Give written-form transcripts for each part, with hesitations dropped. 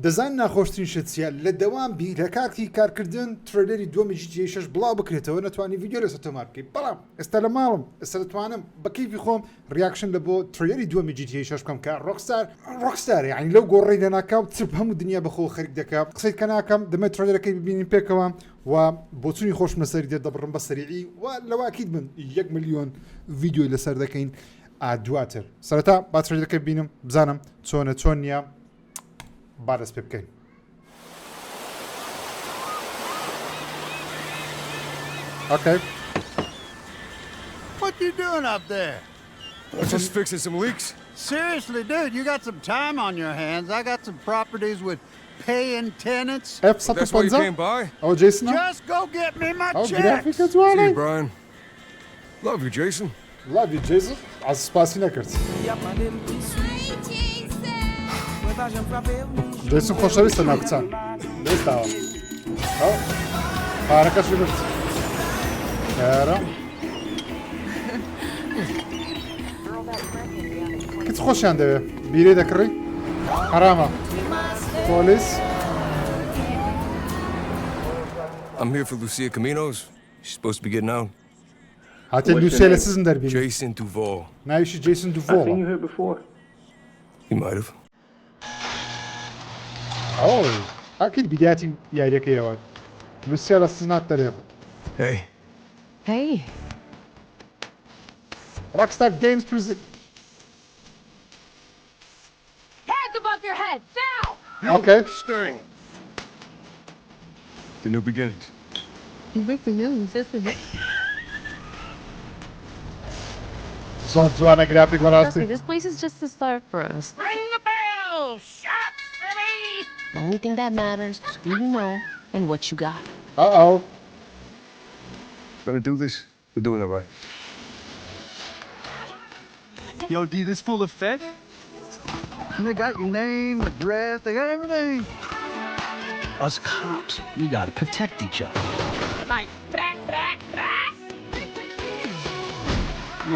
دەزان ناخۆشترین شتچیە لە دەوام بی لە کاتی کارکردن ترێلەری دووەمی GTA 6 بڵاو بکرێتەوە نەتوانی ڤیدیۆ لەسەر تۆمار بکەیت بەڵام ئێستا لە ماڵم ئێستا دەتوانم بە کەیفی خۆم ریاکشن لە بۆ ترێلەری دووەمی GTA 6 بکەم کە ڕۆکستار یعنی لەو گۆڕەی دەناکاو تپ هەموو دنیا بەخۆ خەریک دەکات قسەی کە ناکەم دەمێت ترێلەکەی ببینین پێکەوە و بۆچوونی خۆشمە سەری دێت دەبڕم بە سەریعی و لەواکیت من 1 ملیۆن ڤیدیۆی لەسەر دەکەین دواتر سەرەتا با ترێلەکەی ببینم بزانم چۆنە چۆن نییە با دەست پێ بکەین. Okay. What you doing up there? I'm just fixing some leaks. Seriously, dude, you got some time on your hands. I got some properties with paying tenants. That's why you came by? Oh, Jason? Just go get me my check. Graphic as well. See you, Brian. Love you, Jason. Love you, Jason. Az spasi nekert. Jason خوشحالیست نکتن. نیست داو. Oh, حرکت شد. Era. كنت خوش عنده بيري ذكري حرامة بوليس. I'm here for Lucia Caminos. She's supposed to be getting out. حتى لوسيا لسه دربي. Jason Duval. نايش جيسون I've seen you دوفول. here before. You might have. أوه أكيد بدايتي يا ريك يا ولد. لوسيا لسه ناتريب. Hey. Hey. Rockstar Games present. Hands above your head, now! Okay. Stirring. The new beginnings. Breaking news, isn't it? Son Juana graphic var Trust me, artık. this place is just the start for us. Ring the bell! Shot for me! The only thing that matters is who you know and what you got. Uh-oh. Gonna do this? We're doing it right. Yo, D, this full of fed? They got your name, address, they got everything. Us cops, we gotta protect each other. Like, brak.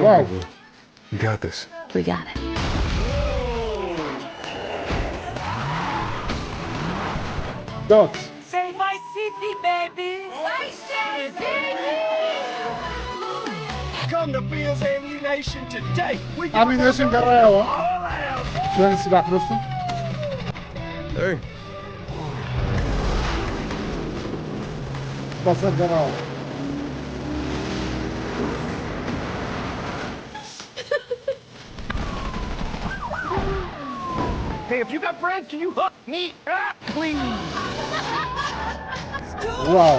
Wow. You got this. We got it. Dots. Save my city, baby! Come to Bill's Ammunition today. We Ammunition Guerrero. Şöyle silah dostum. Hey. Basar Guerrero. Hey, if you got bread, can you hook me up, please? Wow.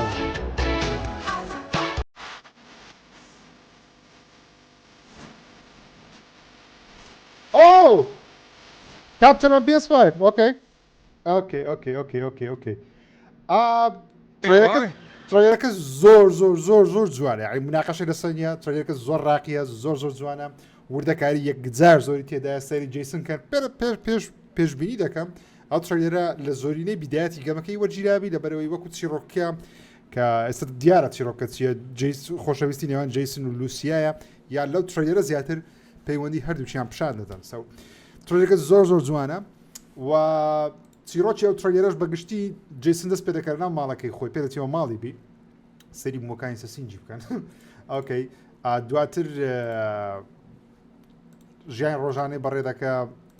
Oh! Captain on PS5. Okay. Okay. تريلەکە زۆر جوانە یعنی مناقەشەی لەسەر تريلەکە زۆر ڕاقیە زۆر جوانە وردەکاری یەکجار زۆری تێدایە سەری جیسن کرد پێشبینی دەکەم ئەو تريلەرە لە زۆرینەی بیدایەتی گەمەکەی وەرگیرابی لەبەرەوەی وەکو چیرۆکە کە ئێستا دیارە چیرۆکە چیە خۆشەویستی نێوان جیسن و لوسیایە یا لەو تريلەرە زیاتر پەیوەندی هەردووچیان پیشان دەدەن سەو تريلەکە زۆر جوانە و چیرۆکی ئەو تريلەرەش بەگشتی جیسن دەست پێ دەکەن ناو ماڵەکەی خۆی پێ دەچێتەوە ماڵی بی سەری مۆکانی سەسینجی بکەن ئۆکەی دواتر ژیان ڕۆژانەی بەڕێ دەکە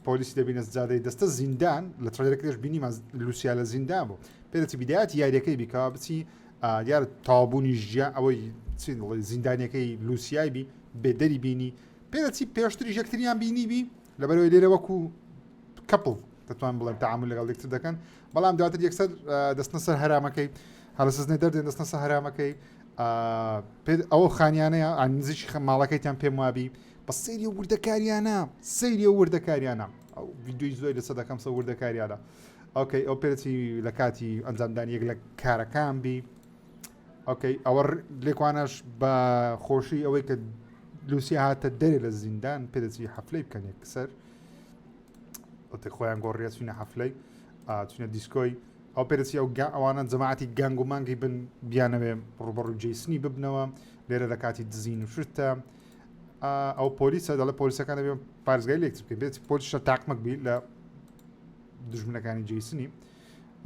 پۆلیسی دەبینە زادەی دەستە زیندان لە تريلەکەش بینیمە لوسیا لە زیندان بوو پێ دەچی بیدایەتی یاریەکەی بیکەوە بچی دیارە تاوابوونی ژیان ئەوەی زیندانیەکەی لوسیای بی بێدەری بینی پێ دەچی پێشتری یەکتریان بینی بی لەبەرەوەی لێرە وەکو کەپڵ دەتوان بڵێن تعامل لەگەڵ یەکتر دەکەن بەڵام دواتر یەکسەر دەستنە سەر هەرامەکەی هەڵەسەزنەی دەردێن دەستنە سەر هەرامەکەی ئەوە خانیانەیە نزیکی ماڵەکەیتان پێم وابی بە سەیری وردەکاریانە ئەو ڤیدیۆی زۆری لەسەر دەکەم سە وردەکاریانە ئۆکەی ئەو پێرەتی لە کاتی ئەنجامدانی یەک لە کارەکان بی ئۆکەی ئەوە لێکوانەش بە خۆشی ئەوەی کە لوسیا هاتە دەرێ لە زیندان پێدەچی حەفلەی بکەن یەکسەر خۆیان گۆڕیە چوینە حەفلەی چونە دیسکۆی ئەو پێرەچی ئەوانە جەماعەتی گەنگ و مانگی بن بیانەوێ ڕوبەڕووی جیسنی ببنەوە لێرە لە کاتی دزین و شتە ئەو پۆلیسە دەڵێ پۆلیسەکان دەبێن پارێزگای لێک بکەین بێت پۆلیسە تاقمەک بی لە دژمنەکانی جیسنی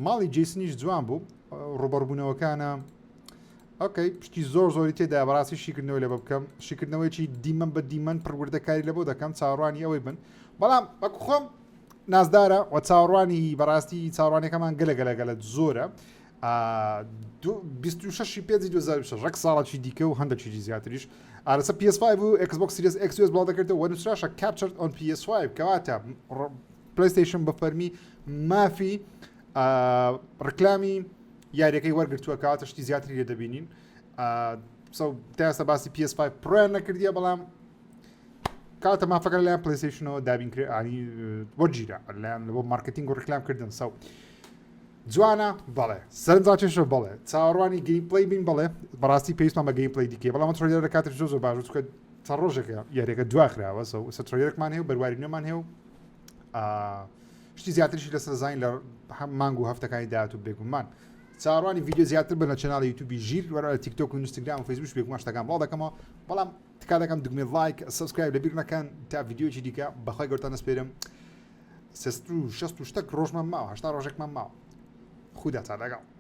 ماڵی جیسنیش جوان بوو ڕوبەڕبوونەوەکانە ئۆکەی پشتی زۆری تێدا بەڕاستی شیکردنەوەی لە بکەم شیکردنەوەیکی دیمەن بە دیمەن پڕوردەکاری لە بۆ دەکەم چاڕوانی ئەوەی بن بەڵام وەکو خۆم نازدارە و چاڕوانی بەڕاستی چاڕوانەکەمان گەلە زۆرە 26 پێنجی 2006 ڕێک ساڵێکی دیکە و هەندێکی زیاتریش ئارەسە PS5 و Xbox Series X بڵاو دەکردەوە وە نووسراشە captured on PS5 کەواتە PlayStation بە فەرمی مافی ڕکلامی یاریەکەی وەرگرتووە کەواتە شتی زیاتری لێ دەبینین تاسە باسی PS5 پرۆیان نەکردیە بەڵام کاتە مافەکە لایەن پلیستیشنەوە دابین کرد ئانی وەرگیرە لایەن بۆ مارکتینگ و ڕکلامکردن جوانە بەڵێ سەرنجاکێشە بڵێ چاوەڕوانی گەیمپڵی بین بڵێ بەڕاستی پێویستمان بە گەیمپڵی دیکە بەڵام ترۆلێر لە کاتێک زۆر باش چکە تا ڕۆژێکە یاریەکە دواخراوە سە ترۆلێرێکمان هەیە و بەرواریینەمان هەیە و شتی زیاتریشی لەسەر زین لە مانگ و هەفتەکانی داهاتوو بێگومان چاڕوانی ڤیددیو زیاتر بن لە چناڵی یوتیوبی ژیر وەرە تیکتۆک و اینستاگرام و فیسبوک بێگومان شتەکان بڵاو دەکەمەوە بەڵام تکا دەکەم دگمێ لایک سبسکرایب لەبیر نەکەن تا ڤیددیۆکی دیکە بەخوای گەورتان دەسپێرم 60 ڕۆژمان ماوە 80 ڕۆژێکمان ماوە خوددا تا لەگەڵ